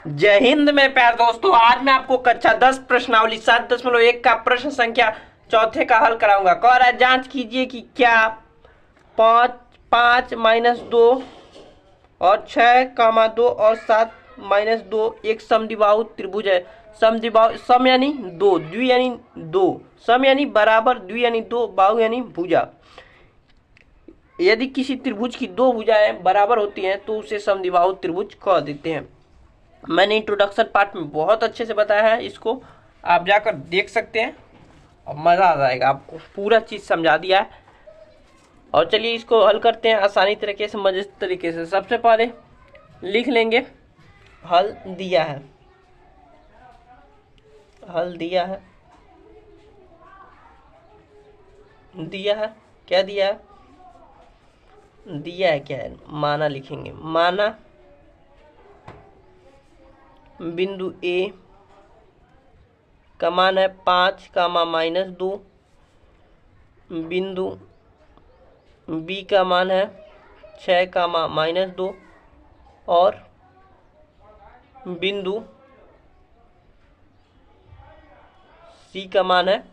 जय हिंद में प्यार दोस्तों। आज मैं आपको कक्षा 10 प्रश्नावली 7.1 का प्रश्न संख्या चौथे का हल कराऊंगा। कह रहा है जांच कीजिए कि क्या 5 5 - 2 और 6, 2 और 7 - 2 एक समद्विबाहु त्रिभुज है। समद्विबाहु सम यानी दो, द्वि यानी दो, सम यानी बराबर, द्वि यानी दो, बाहु यानी भुजा। यदि किसी त्रिभुज की दो भुजाएं बराबर होती हैं तो उसे समद्विबाहु त्रिभुज कह देते हैं। मैंने इंट्रोडक्शन पार्ट में बहुत अच्छे से बताया है, इसको आप जाकर देख सकते हैं और मज़ा आ जाएगा, आपको पूरा चीज़ समझा दिया है। और चलिए इसको हल करते हैं आसानी तरीके से, मजेदार तरीके से। सबसे पहले लिख लेंगे हल दिया है, हल दिया है, दिया है, क्या दिया है, दिया है क्या है, माना लिखेंगे। माना बिंदु ए का मान है 5, -2, बिंदु बी का मान है 6, -2 और बिंदु सी का मान है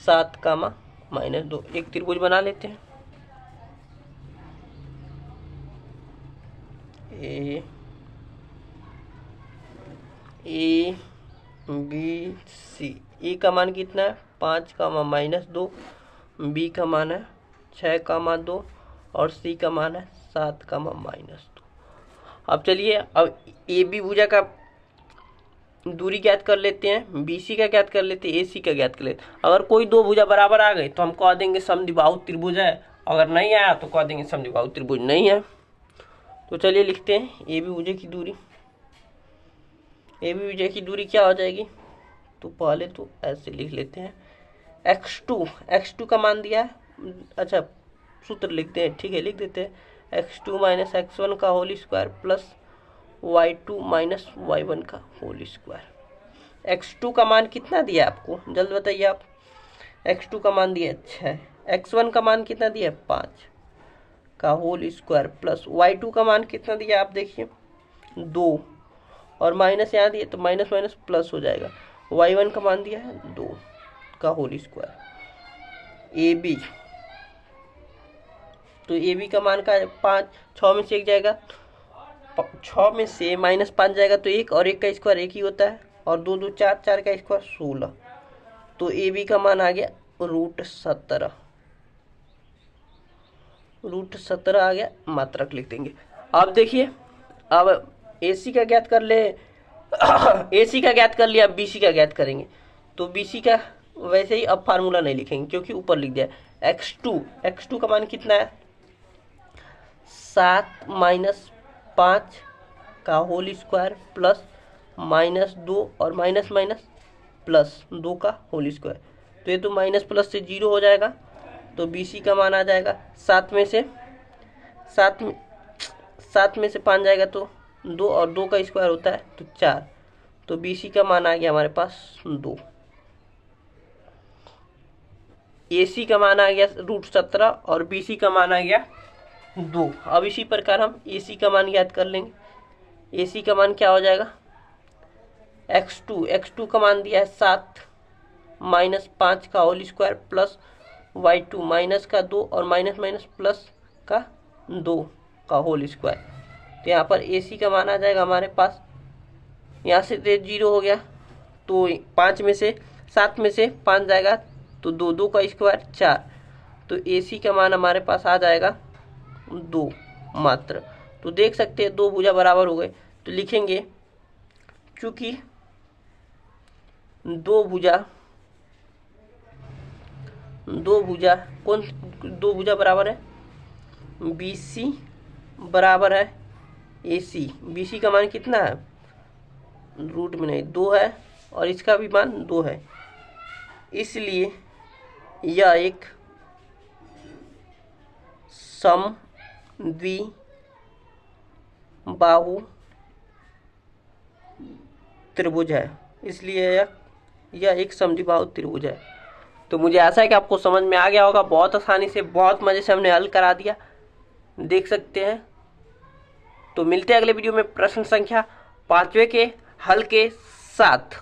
7, -2। एक त्रिभुज बना लेते हैं। A B C. ए का मान कितना है 5, -2, बी का मान है 6, 2 और सी का मान है 7, -2। अब चलिए अब ए बी भुजा का दूरी ज्ञात कर लेते हैं, बी सी का ज्ञात कर लेते हैं, ए सी का ज्ञात कर लेते हैं। अगर कोई दो भुजा बराबर आ गई तो हम कह देंगे समद्विबाहु त्रिभुज है, अगर नहीं आया तो कह देंगे समद्विबाहु त्रिभुज नहीं है। तो चलिए लिखते हैं ए बी भुजा की दूरी। ए बी भुजा की दूरी क्या हो जाएगी, तो पहले तो ऐसे लिख लेते हैं x2 का मान दिया है। अच्छा सूत्र लिखते हैं, ठीक है लिख देते हैं x2 - x1 का whole square plus y2 - y1 का होल स्क्वायर। x2 का मान कितना दिया आपको, जल्द बताइए आप। x2 का मान दिया 6, x1 का मान कितना दिया 5 का होल स्क्वायर प्लस y2 का मान कितना दिया आप देखिए 2 और माइनस यहाँ दिए तो माइनस माइनस प्लस हो जाएगा। y1 का मान दिया है 2 का होल स्क्वायर। ए बी, तो ए बी का मान का 5, 6 में से एक जाएगा, 6 में से -5 जाएगा तो 1 और 1 का स्क्वायर 1 ही होता है, और 2 2 4, 4 का स्क्वायर 16। तो ए बी का मान आ गया √17, √17 आ गया, मात्रक लिख देंगे। अब देखिए अब ए सी का ज्ञात कर ले ए सी का ज्ञात कर लिया, बी सी का ज्ञात करेंगे। तो बी सी का वैसे ही अब फार्मूला नहीं लिखेंगे क्योंकि ऊपर लिख दिया x2 का मान कितना है 7 - 5 का होल स्क्वायर प्लस -2 और माइनस माइनस प्लस 2 का होल स्क्वायर। तो ये तो माइनस प्लस से 0 हो जाएगा, तो बी सी का मान आ जाएगा 7 में से 5 जाएगा तो 2 और 2 का स्क्वायर होता है तो 4। तो बी सी का मान आ गया हमारे पास 2। ए सी का मान आ गया √17 और बी सी का मान आ गया 2। अब इसी प्रकार हम ए सी का मान याद कर लेंगे। ए सी का मान क्या हो जाएगा x2 का मान दिया है 7 - 5 का whole square plus y2 minus का 2 और माइनस माइनस प्लस का 2 का होल स्क्वायर। तो यहाँ पर ए सी का मान आ जाएगा हमारे पास, यहाँ से 0 हो गया तो 5 में से 7 में से 5 जाएगा तो 2 2 का स्क्वायर 4। तो ए सी का मान हमारे पास आ जाएगा 2 मात्र। तो देख सकते हैं दो भुजा बराबर हो गए, तो लिखेंगे चूंकि दो भुजा बराबर है, बी सी बराबर है ए सी। बी सी का मान कितना है रूट में नहीं 2 है और इसका भी मान 2 है, इसलिए यह एक समद्विबाहु त्रिभुज है, इसलिए यह एक समद्विबाहु त्रिभुज है। तो मुझे आशा है कि आपको समझ में आ गया होगा। बहुत आसानी से बहुत मज़े से हमने हल करा दिया, देख सकते हैं। तो मिलते हैं अगले वीडियो में प्रश्न संख्या 5वें के हल के साथ।